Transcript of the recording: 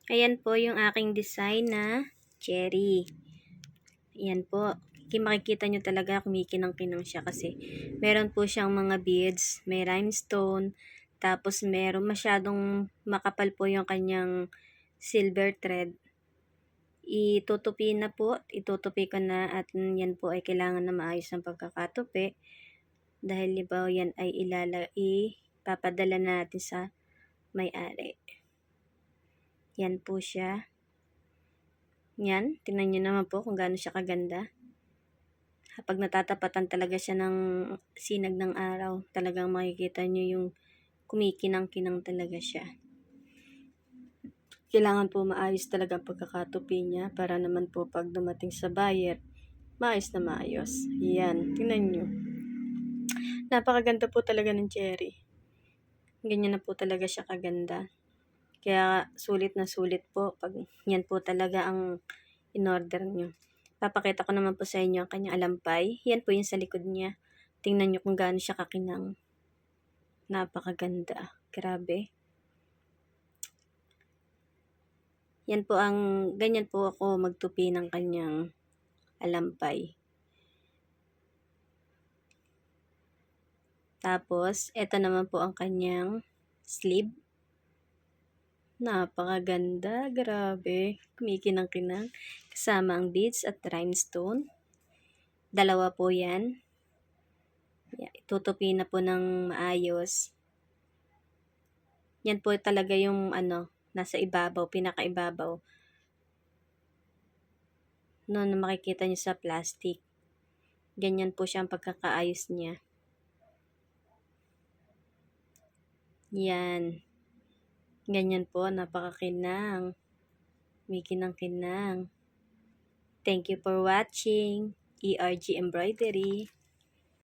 Ayan po yung aking design na cherry. Ayan po. Makikita nyo talaga kumikinang-kinang siya kasi meron po siyang mga beads, may rhinestone, tapos meron masyadong makapal po yung kanyang silver thread. Itutupi ko na at yan po ay kailangan na maayos ng pagkakatupi dahil libaw yan ay ipapadala natin sa may-ari. Yan po siya. Yan, tingnan nyo naman po kung gaano siya kaganda. Kapag natatapatan talaga siya ng sinag ng araw, talagang makikita nyo yung kumikinang-kinang talaga siya. Kailangan po maayos talaga ang pagkakatupi niya para naman po pag dumating sa buyer, maayos na maayos. Yan, tingnan nyo. Napakaganda po talaga ng cherry. Ganyan na po talaga siya kaganda. Kaya sulit na sulit po pag yan po talaga ang in-order nyo. Papakita ko naman po sa inyo ang kanyang alampay. Yan po yung sa likod niya. Tingnan nyo kung gaano siya kakinang. Napakaganda. Grabe. Yan po ganyan po ako magtupi ng kanyang alampay. Tapos, ito naman po ang kanyang sleeve. Napakaganda, grabe. Kumikinang-kinang. Kasama ang beads at rhinestone. Dalawa po yan. Tutupi na po ng maayos. Yan po talaga yung nasa ibabaw, pinakaibabaw. Na makikita nyo sa plastic. Ganyan po siya ang pagkakaayos niya. Yan. Ganyan po, napakakinang. May kinang-kinang. Thank you for watching. ERG Embroidery.